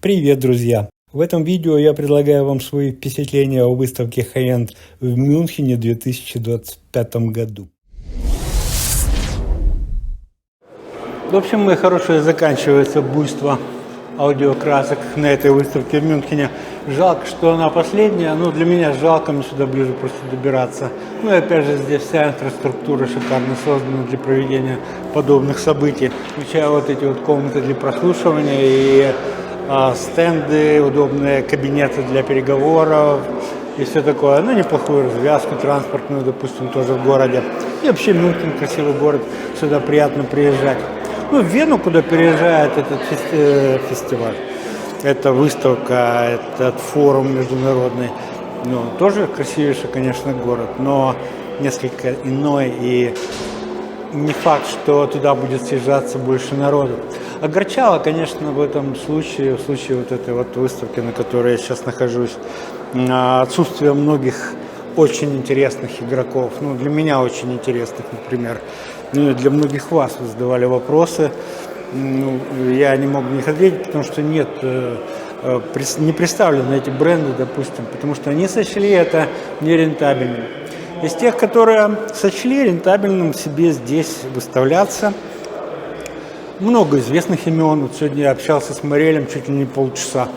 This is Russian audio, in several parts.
Привет, друзья! В этом видео я предлагаю вам свои впечатления о выставке High-End в Мюнхене в 2025 году. В общем, мои хорошие, заканчивается буйство аудиокрасок на этой выставке в Мюнхене. Жалко, что она последняя, но для меня жалко, мне сюда ближе просто добираться. Ну и опять же, здесь вся инфраструктура шикарно создана для проведения подобных событий, включая вот эти вот комнаты для прослушивания и стенды, удобные кабинеты для переговоров и все такое. Ну, неплохую развязку транспортную, допустим, тоже в городе. И вообще Мюнхен красивый город, сюда приятно приезжать. Ну, в Вену, куда переезжает этот фестиваль, эта выставка, этот форум международный, ну, тоже красивейший, конечно, город, но несколько иной, и не факт, что туда будет съезжаться больше народу. Огорчало, конечно, в этом случае, в случае вот этой вот выставки, на которой я сейчас нахожусь, отсутствие многих очень интересных игроков. Ну, для меня очень интересных, например. Ну, и для многих вас вы задавали вопросы. Ну, я не мог на них ответить, потому что нет, не представлены эти бренды, допустим, потому что они сочли это нерентабельным. Из тех, которые сочли рентабельным себе здесь выставляться, много известных имен. Вот сегодня я общался с Морелем чуть ли не полчаса.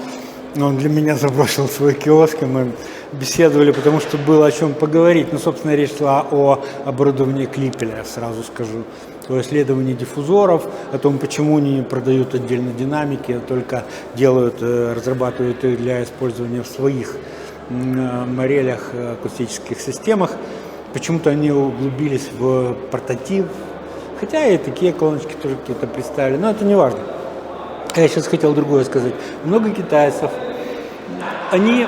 Он для меня забросил свой киоск, и мы беседовали, потому что было о чем поговорить. Ну, собственно, речь шла о оборудовании Клиппеля, сразу скажу. О исследовании диффузоров, о том, почему они не продают отдельно динамики, а только разрабатывают их для использования в своих Морелях, акустических системах. Почему-то они углубились в портатив. Хотя и такие колоночки тоже какие-то представили, но это не важно. Я сейчас хотел другое сказать. Много китайцев, они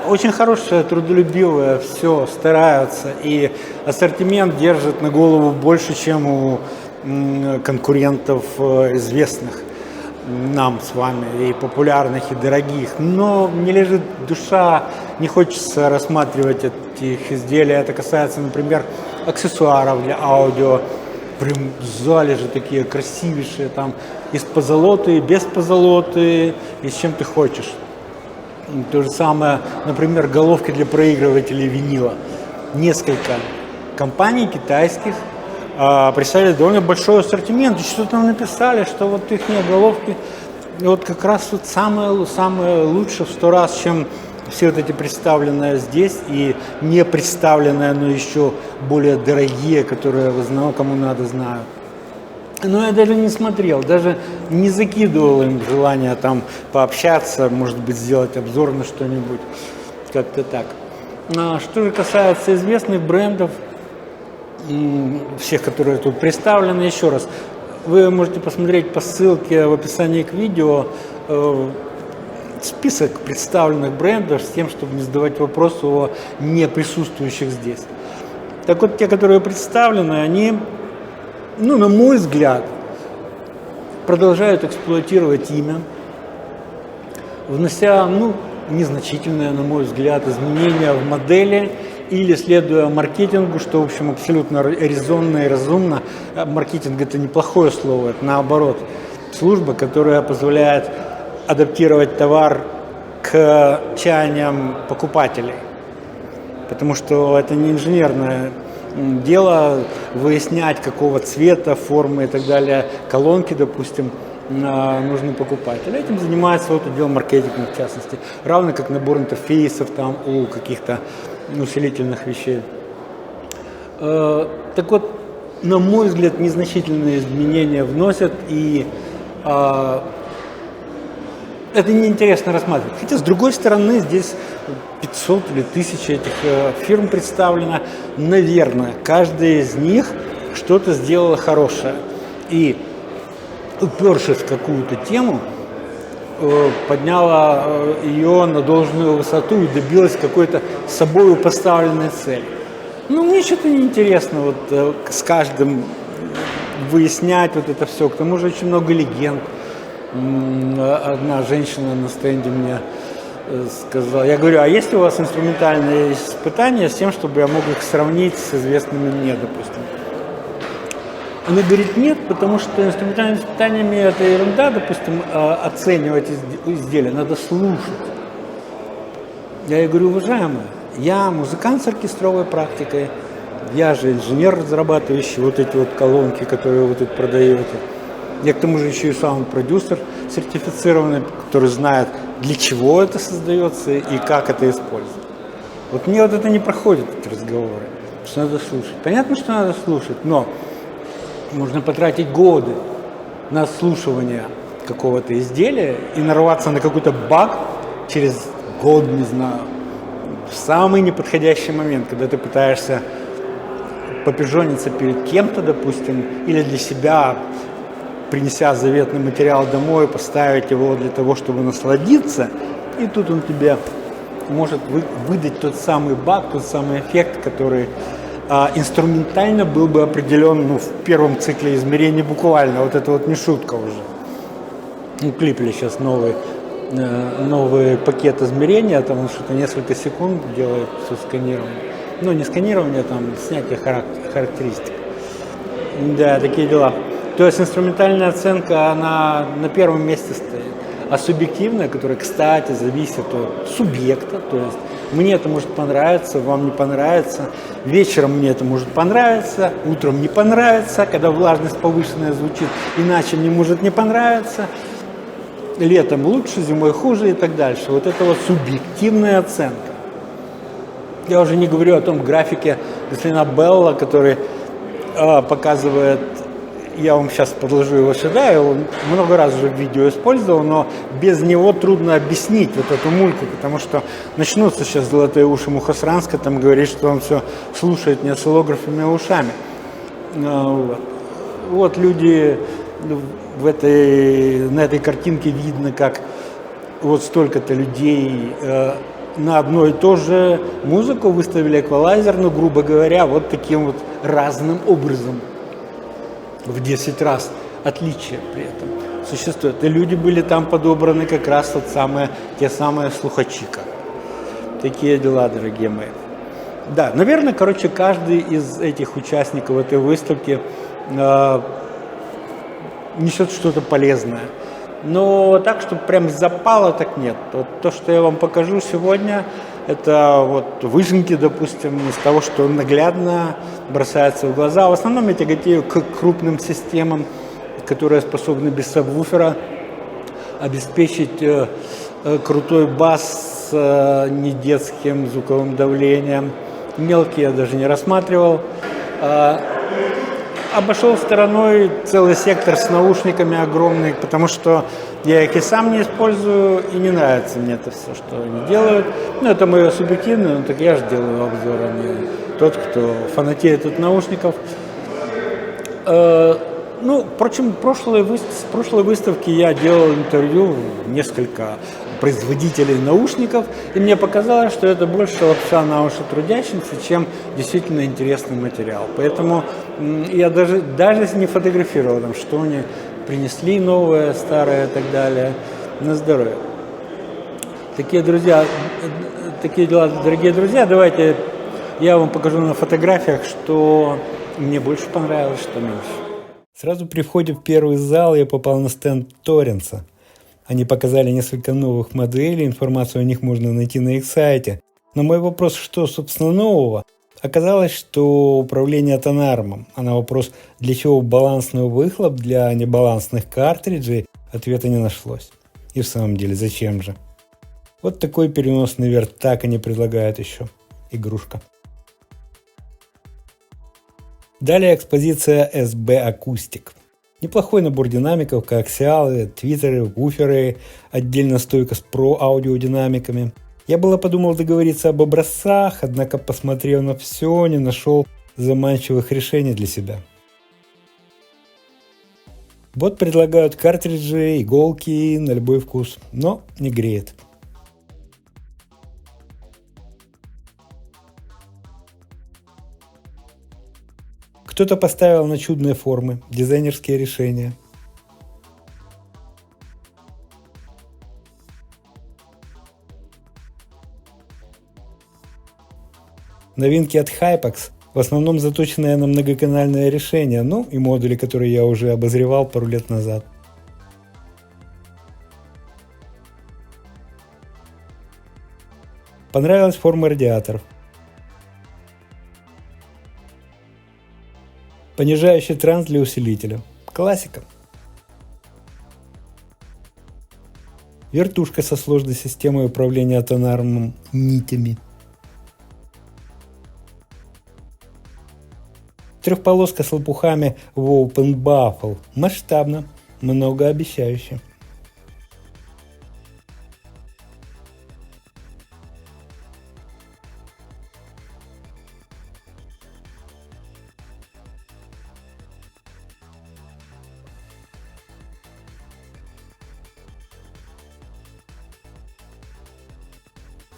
очень хорошие, трудолюбивые, все, стараются, и ассортимент держат на голову больше, чем у конкурентов известных нам с вами, и популярных, и дорогих. Но не лежит душа, не хочется рассматривать этих изделий. Это касается, например, аксессуаров для аудио. Прям залежи такие красивейшие, там и с позолотой, и без позолоты, и с чем ты хочешь. И то же самое, например, головки для проигрывателей винила. Несколько компаний китайских представили довольно большой ассортимент. И что там написали, что вот их головки вот как раз вот самое лучшее в 100 раз, чем все вот эти представленные здесь и не представленные, но еще более дорогие, которые вы знаете, кому надо, знают. Но я даже не смотрел, даже не закидывал им желание там пообщаться, может быть, сделать обзор на что-нибудь, как-то так. Что же касается известных брендов, всех, которые тут представлены, еще раз, вы можете посмотреть по ссылке в описании к видео список представленных брендов с тем, чтобы не задавать вопросы о не присутствующих здесь. Так вот, те, которые представлены, они, ну, на мой взгляд, продолжают эксплуатировать имя, внося, ну, незначительные, на мой взгляд, изменения в модели или следуя маркетингу, что, в общем, абсолютно резонно и разумно. Маркетинг – это неплохое слово, это наоборот служба, которая позволяет адаптировать товар к чаяниям покупателей. Потому что это не инженерное дело выяснять, какого цвета, формы и так далее колонки, допустим, нужны покупателю. Этим занимается вот отдел маркетинга, в частности. Равно как набор интерфейсов там у каких-то усилительных вещей. Так вот, на мой взгляд, незначительные изменения вносят, и это неинтересно рассматривать. Хотя, с другой стороны, здесь 500 или 1000 этих фирм представлено. Наверное, каждая из них что-то сделала хорошее. И, упершись в какую-то тему, подняла ее на должную высоту и добилась какой-то собой поставленной цели. Ну, мне что-то неинтересно вот с каждым выяснять вот это все. К тому же очень много легенд. Одна женщина на стенде мне сказала, я говорю, а есть ли у вас инструментальные испытания с тем, чтобы я мог их сравнить с известными мне, допустим. Она говорит, нет, потому что инструментальное воспитание это ерунда, допустим, оценивать изделия, надо слушать. Я ей говорю, уважаемая, я музыкант с оркестровой практикой, я же инженер, разрабатывающий вот эти вот колонки, которые вы тут продаете. Я к тому же еще и саунд-продюсер сертифицированный, который знает, для чего это создается и как это использовать. Вот мне вот это не проходит, эти разговоры, что надо слушать. Понятно, что надо слушать, но можно потратить годы на слушивание какого-то изделия и нарваться на какой-то баг через год, не знаю, в самый неподходящий момент, когда ты пытаешься попижониться перед кем-то, допустим, или для себя, принеся заветный материал домой, поставить его для того, чтобы насладиться, и тут он тебе может выдать тот самый баг, тот самый эффект, который инструментально был бы определен в первом цикле измерений буквально. Вот это вот не шутка уже. Клипили сейчас новый пакет измерения, там он что-то несколько секунд делает все сканирование. Ну, не сканирование, там снятие характеристик. Да, такие дела. То есть инструментальная оценка, она на первом месте стоит. А субъективная, которая, кстати, зависит от субъекта, то есть мне это может понравиться, вам не понравится, вечером мне это может понравиться, утром не понравится, когда влажность повышенная звучит, иначе мне может не понравиться, летом лучше, зимой хуже и так дальше. Вот это вот субъективная оценка. Я уже не говорю о том графике господина Белла, который показывает, я вам сейчас подложу его сюда, я его много раз уже в видео использовал, но без него трудно объяснить вот эту мульку, потому что начнутся сейчас золотые уши Мухосранска, там говорит, что он все слушает не осциллографами, а ушами. Вот люди на этой картинке видно, как вот столько-то людей на одно и то же музыку выставили эквалайзер, ну, грубо говоря, вот таким вот разным образом. В 10 раз отличия при этом существует. И люди были там подобраны как раз те самые слухачика. Такие дела, дорогие мои. Да, наверное, каждый из этих участников этой выставки несет что-то полезное. Но так, чтобы прям запало, так нет. Вот то, что я вам покажу сегодня, это вот выжимки, допустим, из того, что наглядно бросается в глаза. В основном я тяготею к крупным системам, которые способны без сабвуфера обеспечить крутой бас с недетским звуковым давлением. Мелкие я даже не рассматривал. Обошел стороной целый сектор с наушниками огромный, потому что я их и сам не использую, и не нравится мне это все, что они делают. Ну, это мое субъективное, но так я же делаю обзор, а не тот, кто фанатеет от наушников. Впрочем, с прошлой выставки я делал интервью несколько производителей наушников, и мне показалось, что это больше лапша на уши трудящимся, чем действительно интересный материал. Поэтому я даже не фотографировал, там, что они принесли новое, старое и так далее. На здоровье. Такие дела, дорогие друзья. Давайте я вам покажу на фотографиях, что мне больше понравилось, что меньше. Сразу при входе в первый зал я попал на стенд Торенса. Они показали несколько новых моделей, информацию о них можно найти на их сайте. На мой вопрос, что, собственно, нового, оказалось, что управление тонармом. А на вопрос, для чего балансный выхлоп для небалансных картриджей, ответа не нашлось. И в самом деле, зачем же? Вот такой переносный вертак они предлагают еще. Игрушка. Далее экспозиция SB Acoustic. Неплохой набор динамиков, коаксиалы, твитеры, вуферы, отдельно стойка с про-аудиодинамиками. Я было подумал договориться об образцах, однако, посмотрев на все, не нашел заманчивых решений для себя. Вот предлагают картриджи, иголки на любой вкус, но не греет. Кто-то поставил на чудные формы, дизайнерские решения. Новинки от Hypex В основном заточенное на многоканальное решение, ну и модули, которые я уже обозревал пару лет назад. Понравилась форма радиаторов. Понижающий транс для усилителя. Классика. Вертушка со сложной системой управления тонарным нитями. Трехполоска с лопухами в Open Baffle. Масштабно, многообещающе.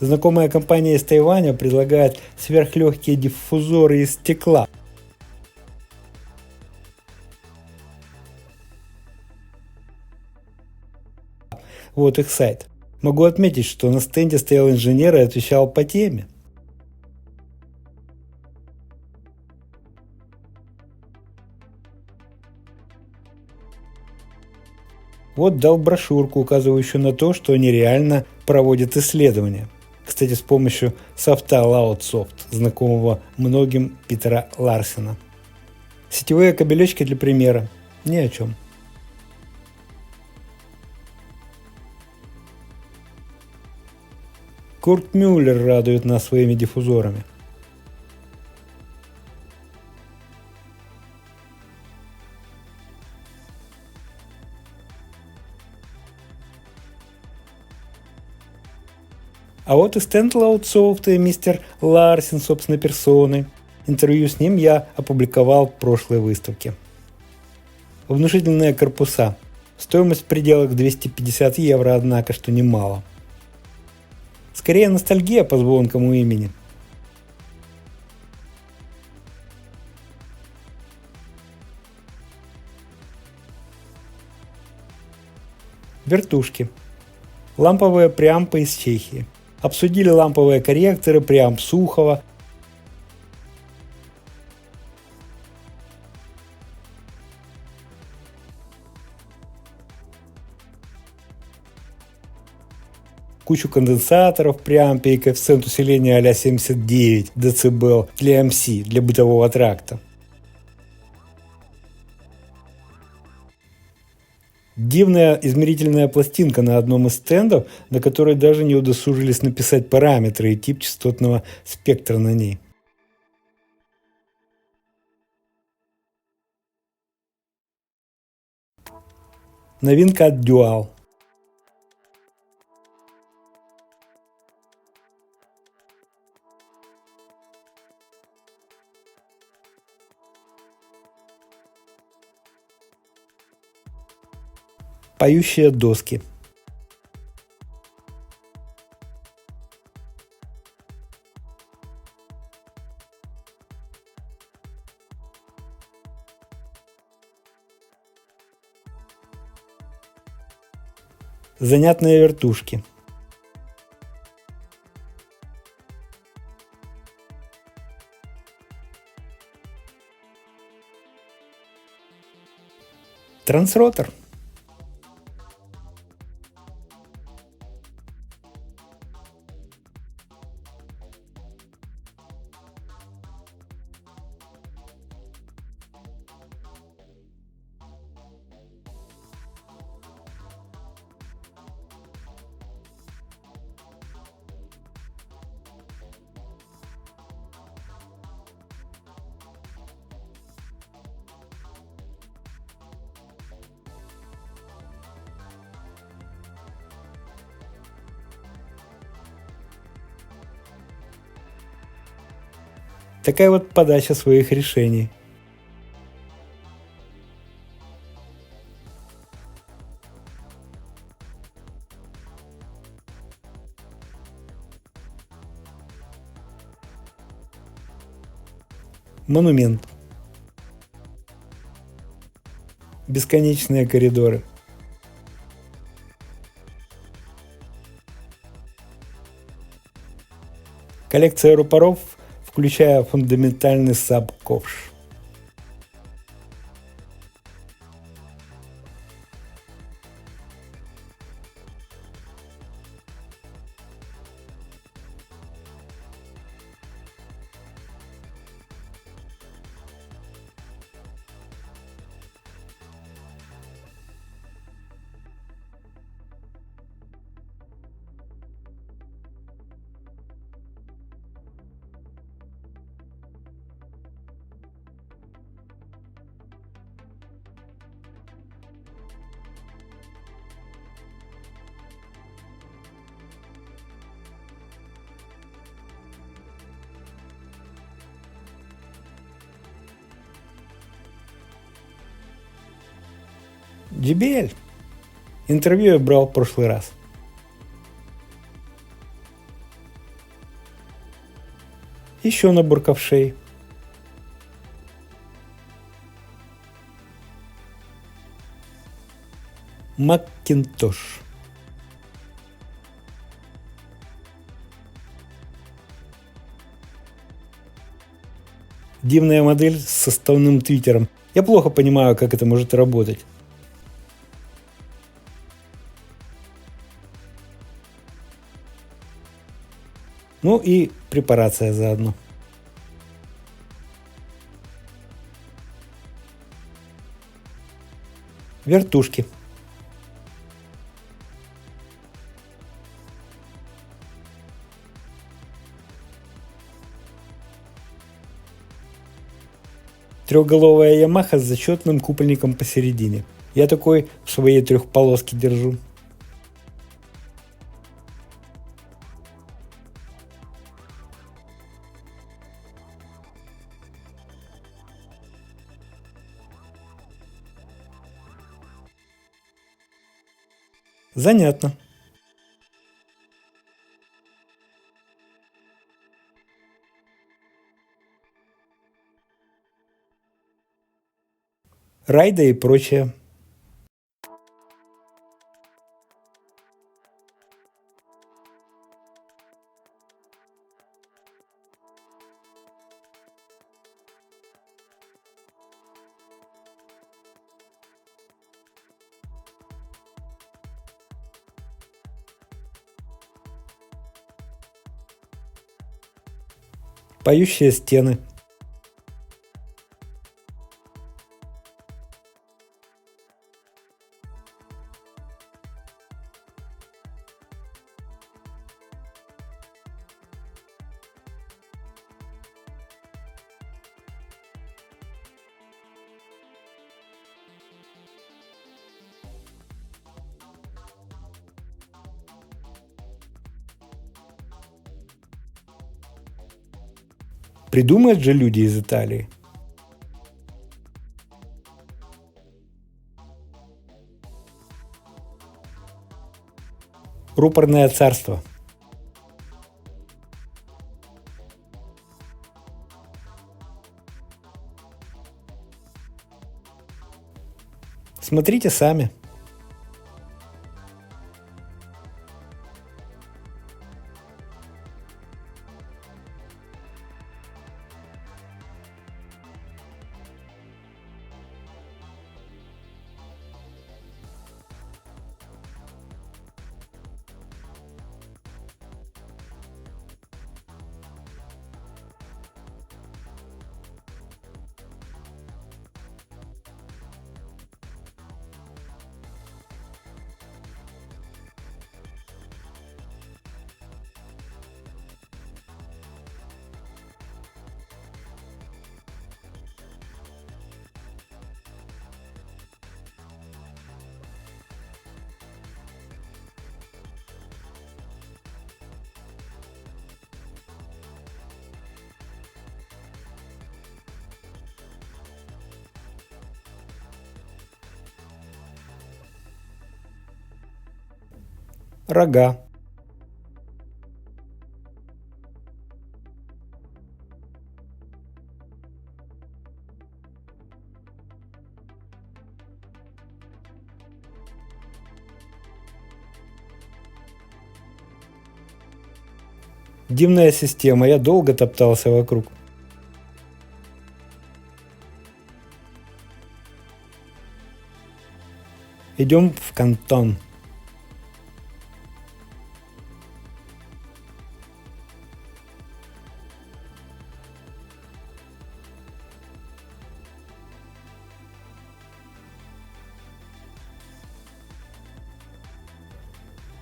Знакомая компания из Тайваня предлагает сверхлегкие диффузоры из стекла. Вот их сайт. Могу отметить, что на стенде стоял инженер и отвечал по теме. Вот дал брошюрку, указывающую на то, что они реально проводят исследования. Кстати, с помощью софта Loudsoft, знакомого многим Питера Ларсена. Сетевые кабелечки для примера. Ни о чем. Курт Мюллер радует нас своими диффузорами. А вот и стенд Loudsoft и мистер Ларсен собственной персоной. Интервью с ним я опубликовал в прошлой выставке. Внушительные корпуса. Стоимость в пределах 250 евро, однако, что немало. Скорее ностальгия по звонкому имени. Вертушки. Ламповые преампы из Чехии. Обсудили ламповые корректоры, преамп Сухова. Кучу конденсаторов при ампе и коэффициент усиления а-ля 79 дБ для MC, для бытового тракта. Дивная измерительная пластинка на одном из стендов, на которой даже не удосужились написать параметры и тип частотного спектра на ней. Новинка от Dual. Поющие доски. Занятные вертушки. Трансротор. Такая вот подача своих решений. Монумент. Бесконечные коридоры. Коллекция рупоров включая фундаментальный саб-ковш. JBL. Интервью я брал в прошлый раз. Еще набор ковшей. Макинтош. Дивная модель с составным твиттером. Я плохо понимаю, как это может работать. Ну и препарация заодно. Вертушки. Трехголовая Ямаха с зачетным купольником посередине. Я такой в своей трехполоске держу. Занятно. Райда и прочее. Поющие стены. Придумают же люди из Италии. Рупорное царство. Смотрите сами. Рога. Дивная система, я долго топтался вокруг. Идем в Кантон.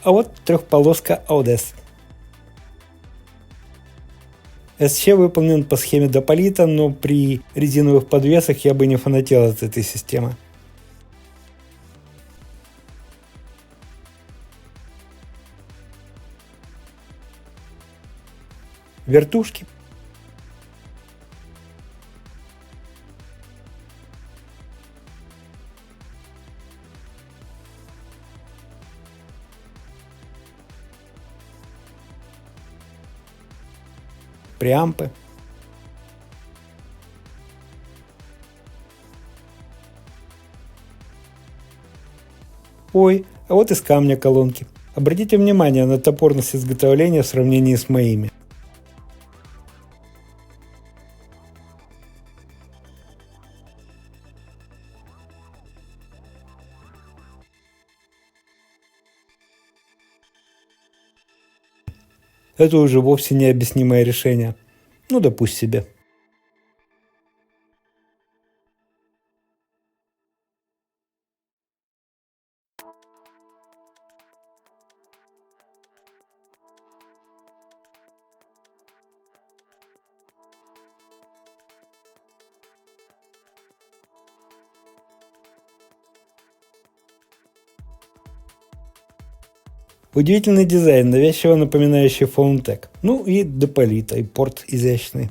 А вот трехполоска Audez. СЧ выполнен по схеме Дополита, но при резиновых подвесах я бы не фанател от этой системы. Вертушки. Преампы. Ой, а вот из камня колонки. Обратите внимание на топорность изготовления в сравнении с моими. Это уже вовсе необъяснимое решение. Ну да пусть себе. Удивительный дизайн, навязчиво напоминающий Foundtech. Ну и Дополита, и порт изящный.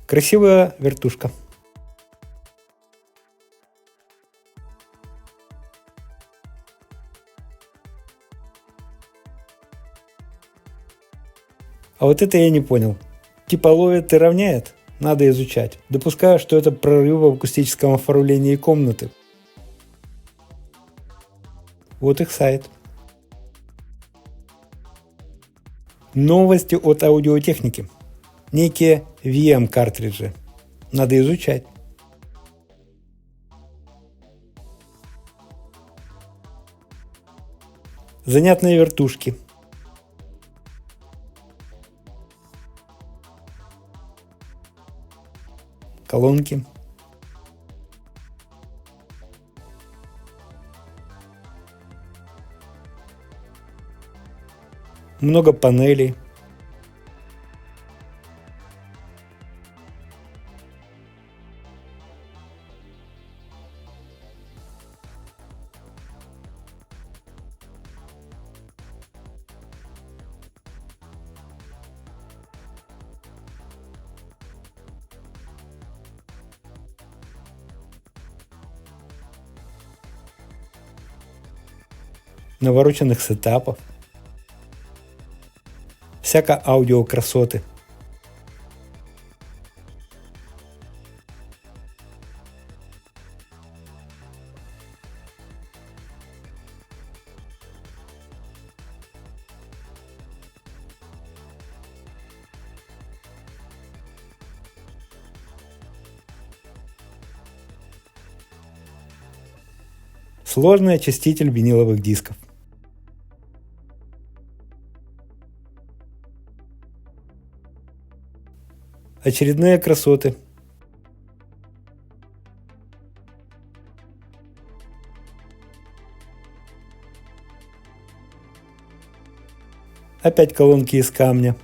Красивая вертушка. А вот это я не понял. Типа ловит и равняет? Надо изучать. Допускаю, что это прорыв в акустическом оформлении комнаты. Вот их сайт. Новости от аудиотехники. Некие VM-картриджи. Надо изучать. Занятные вертушки. Колонки. Много панелей. Навороченных сетапов. Всяко аудиокрасоты. Сложный очиститель виниловых дисков. Очередные красоты. Опять колонки из камня.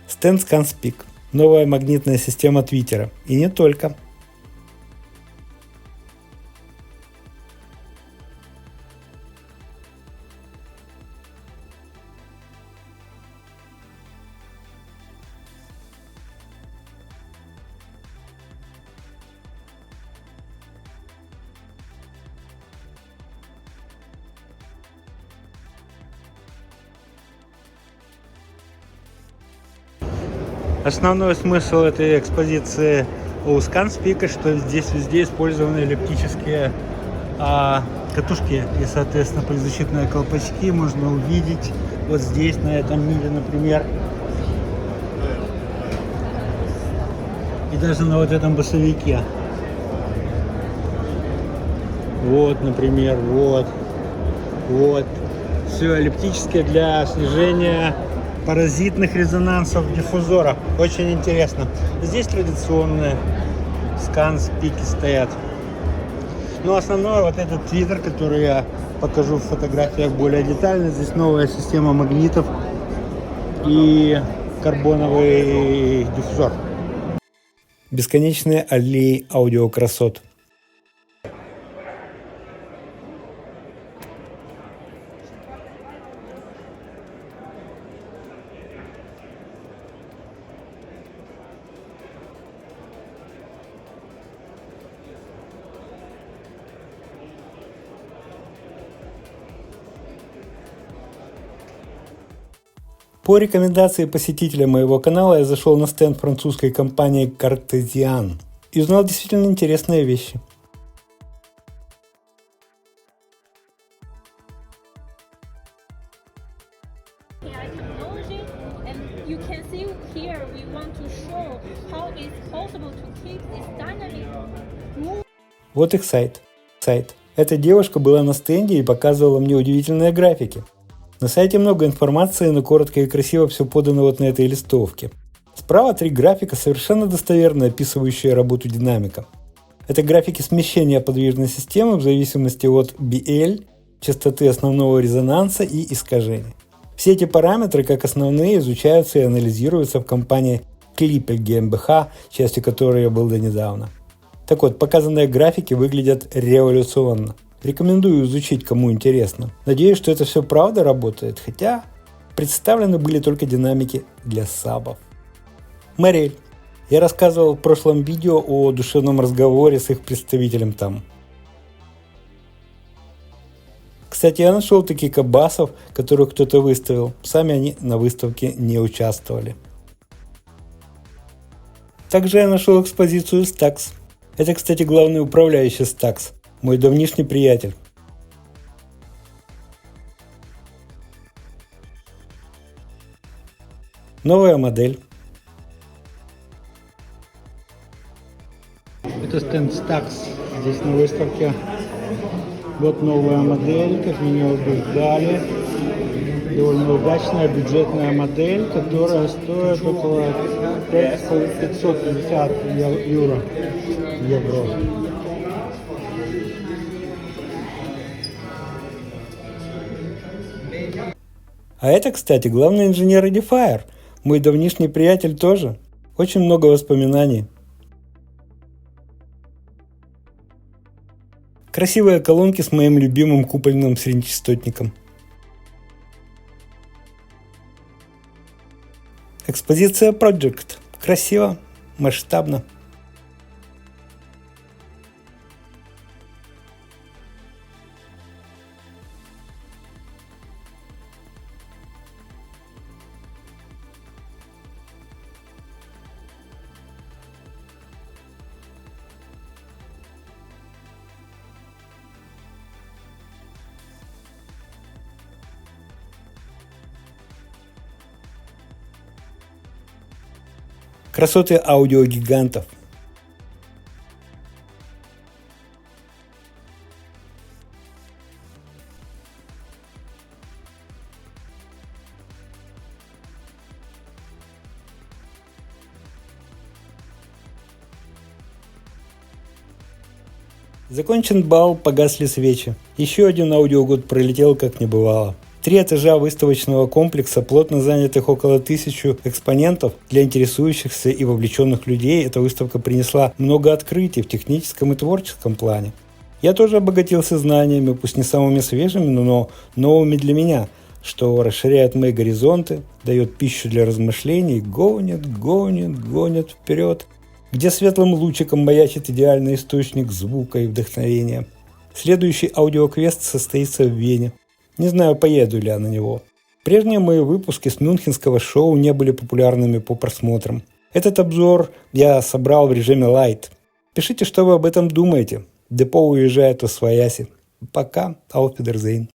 StandScan Speak. Новая магнитная система Твиттера. И не только. Основной смысл этой экспозиции у ScanSpeak, что здесь везде использованы эллиптические катушки и, соответственно, предзащитные колпачки можно увидеть вот здесь, на этом мире, например. И даже на вот этом басовике. Вот, например, вот. Все эллиптическое для снижения паразитных резонансов диффузора. Очень интересно. Здесь традиционные ScanSpeak стоят. Но основное вот этот твиттер, который я покажу в фотографиях более детально. Здесь новая система магнитов и карбоновый диффузор. Бесконечные аллеи аудиокрасот. По рекомендации посетителя моего канала я зашел на стенд французской компании Cartesian и узнал действительно интересные вещи. Вот их сайт. Эта девушка была на стенде и показывала мне удивительные графики. На сайте много информации, но коротко и красиво все подано вот на этой листовке. Справа 3 графика, совершенно достоверно описывающие работу динамика. Это графики смещения подвижной системы в зависимости от BL, частоты основного резонанса и искажений. Все эти параметры, как основные, изучаются и анализируются в компании Clippel GmbH, частью которой я был до недавно. Так вот, показанные графики выглядят революционно. Рекомендую изучить, кому интересно. Надеюсь, что это все правда работает, хотя представлены были только динамики для сабов. Марель. Я рассказывал в прошлом видео о душевном разговоре с их представителем там. Кстати, я нашел таких басов, которых кто-то выставил. Сами они на выставке не участвовали. Также я нашел экспозицию Stax. Это, кстати, главный управляющий Stax. Мой давнишний приятель. Новая модель. Это стенд Stax. Здесь на выставке. Вот новая модель, как меня убеждали. Довольно удачная бюджетная модель, которая стоит около 550 евро. А это, кстати, главный инженер Edifier. Мой давнишний приятель тоже. Очень много воспоминаний. Красивые колонки с моим любимым купольным среднечастотником. Экспозиция Project. Красиво, масштабно. Красоты аудиогигантов. Закончен бал, погасли свечи. Еще один аудиогод пролетел как не бывало. 3 этажа выставочного комплекса, плотно занятых около 1000 экспонентов. Для интересующихся и вовлеченных людей эта выставка принесла много открытий в техническом и творческом плане. Я тоже обогатился знаниями, пусть не самыми свежими, но новыми для меня, что расширяет мои горизонты, дает пищу для размышлений, гонит вперед, где светлым лучиком маячит идеальный источник звука и вдохновения. Следующий аудиоквест состоится в Вене. Не знаю, поеду ли я на него. Прежние мои выпуски с мюнхенского шоу не были популярными по просмотрам. Этот обзор я собрал в режиме Light. Пишите, что вы об этом думаете. Депо уезжает во свояси. Пока, auf Wiedersehen.